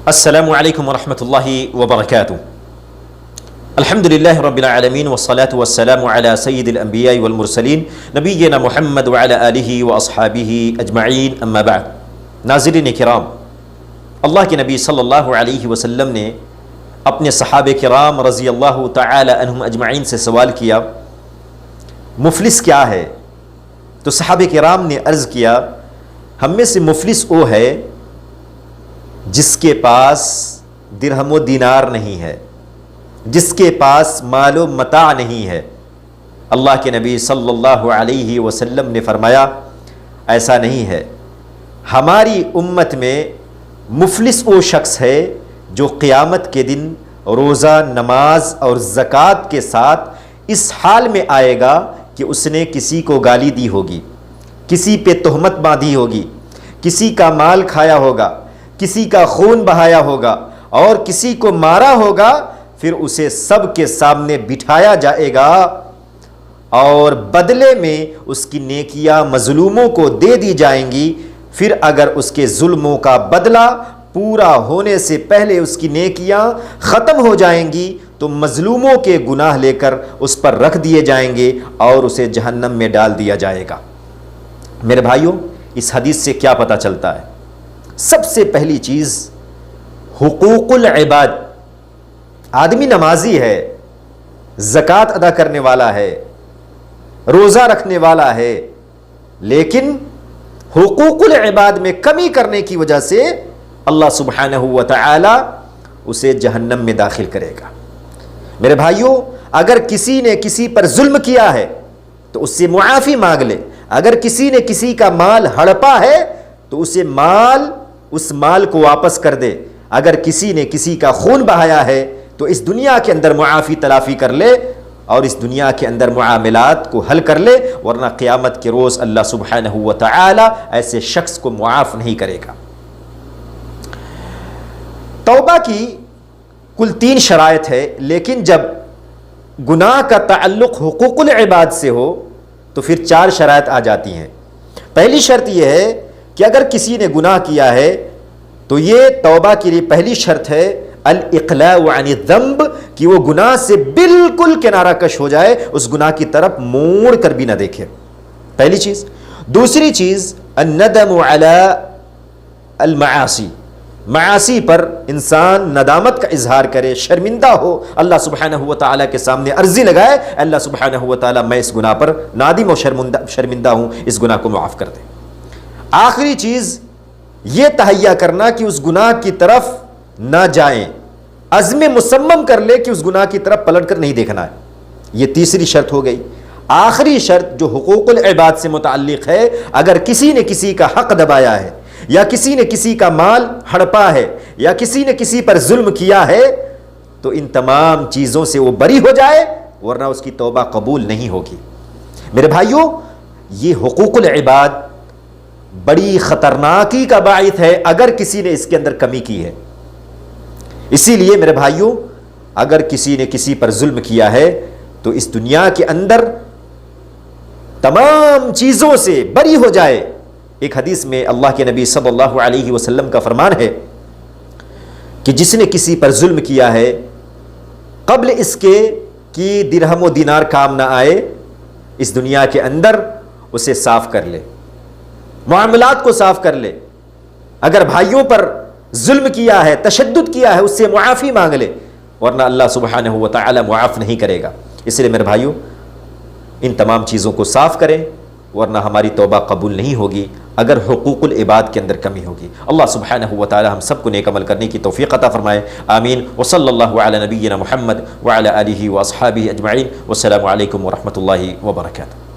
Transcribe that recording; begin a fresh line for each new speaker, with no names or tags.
السلام علیکم ورحمۃ اللہ وبرکاتہ۔ الحمد للہ رب العالمین والصلاة والسلام علی سید الانبیاء والمرسلین نبینا محمد وعلی آلہ واصحابہ اجمعین، اما بعد۔ ناظرین کرام، اللہ کے نبی صلی اللہ علیہ وسلم نے اپنے صحابہ کرام رضی اللہ تعالی عنہم اجمعین سے سوال کیا، مفلس کیا ہے؟ تو صحابہ کرام نے عرض کیا، ہم میں سے مفلس وہ ہے جس کے پاس درہم و دینار نہیں ہے، جس کے پاس مال و متاع نہیں ہے۔ اللہ کے نبی صلی اللہ علیہ وسلم نے فرمایا، ایسا نہیں ہے، ہماری امت میں مفلس وہ شخص ہے جو قیامت کے دن روزہ، نماز اور زکوٰۃ کے ساتھ اس حال میں آئے گا کہ اس نے کسی کو گالی دی ہوگی، کسی پہ تہمت باندھی ہوگی، کسی کا مال کھایا ہوگا، کسی کا خون بہایا ہوگا اور کسی کو مارا ہوگا، پھر اسے سب کے سامنے بٹھایا جائے گا اور بدلے میں اس کی نیکیاں مظلوموں کو دے دی جائیں گی۔ پھر اگر اس کے ظلموں کا بدلہ پورا ہونے سے پہلے اس کی نیکیاں ختم ہو جائیں گی تو مظلوموں کے گناہ لے کر اس پر رکھ دیے جائیں گے اور اسے جہنم میں ڈال دیا جائے گا۔ میرے بھائیوں، اس حدیث سے کیا پتہ چلتا ہے؟ سب سے پہلی چیز حقوق العباد۔ آدمی نمازی ہے، زکوٰۃ ادا کرنے والا ہے، روزہ رکھنے والا ہے، لیکن حقوق العباد میں کمی کرنے کی وجہ سے اللہ سبحانہ و تعالی اسے جہنم میں داخل کرے گا۔ میرے بھائیوں، اگر کسی نے کسی پر ظلم کیا ہے تو اس سے معافی مانگ لے۔ اگر کسی نے کسی کا مال ہڑپا ہے تو اس مال کو واپس کر دے۔ اگر کسی نے کسی کا خون بہایا ہے تو اس دنیا کے اندر معافی تلافی کر لے اور اس دنیا کے اندر معاملات کو حل کر لے، ورنہ قیامت کے روز اللہ سبحانہ و تعالی ایسے شخص کو معاف نہیں کرے گا۔ توبہ کی کل 3 شرائط ہے، لیکن جب گناہ کا تعلق حقوق العباد سے ہو تو پھر 4 شرائط آ جاتی ہیں۔ پہلی شرط یہ ہے کہ اگر کسی نے گناہ کیا ہے تو یہ توبہ کے لیے پہلی شرط ہے الاقلاع عن الذنب، کہ وہ گناہ سے بالکل کنارہ کش ہو جائے، اس گناہ کی طرف موڑ کر بھی نہ دیکھے، پہلی چیز۔ دوسری چیز الندم علی المعاصی، معاصی پر انسان ندامت کا اظہار کرے، شرمندہ ہو، اللہ سبحانہ و تعالیٰ کے سامنے عرضی لگائے، اللہ سبحانہ و تعالیٰ میں اس گناہ پر نادم و شرمندہ ہوں، اس گناہ کو معاف کر دے۔ آخری چیز یہ تہیا کرنا کہ اس گناہ کی طرف نہ جائیں، عزم مصمم کر لے کہ اس گناہ کی طرف پلٹ کر نہیں دیکھنا ہے۔ یہ تیسری شرط ہو گئی۔ آخری شرط جو حقوق العباد سے متعلق ہے، اگر کسی نے کسی کا حق دبایا ہے یا کسی نے کسی کا مال ہڑپا ہے یا کسی نے کسی پر ظلم کیا ہے تو ان تمام چیزوں سے وہ بری ہو جائے، ورنہ اس کی توبہ قبول نہیں ہوگی۔ میرے بھائیوں، یہ حقوق العباد بڑی خطرناکی کا باعث ہے اگر کسی نے اس کے اندر کمی کی ہے۔ اسی لیے میرے بھائیوں، اگر کسی نے کسی پر ظلم کیا ہے تو اس دنیا کے اندر تمام چیزوں سے بری ہو جائے۔ ایک حدیث میں اللہ کے نبی صلی اللہ علیہ وسلم کا فرمان ہے کہ جس نے کسی پر ظلم کیا ہے، قبل اس کے کہ درہم و دینار کام نہ آئے، اس دنیا کے اندر اسے صاف کر لے، معاملات کو صاف کر لے۔ اگر بھائیوں پر ظلم کیا ہے، تشدد کیا ہے، اس سے معافی مانگ لے، ورنہ اللہ سبحانہ و تعالی معاف نہیں کرے گا۔ اس لیے میرے بھائیوں، ان تمام چیزوں کو صاف کریں، ورنہ ہماری توبہ قبول نہیں ہوگی اگر حقوق العباد کے اندر کمی ہوگی۔ اللہ سبحانہ و تعالی ہم سب کو نیک عمل کرنے کی توفیق عطا فرمائے، آمین۔ وصلی اللہ علی نبینا محمد وعلی آلہ واصحابہ اجمعین، والسلام علیکم ورحمۃ اللہ وبرکاتہ۔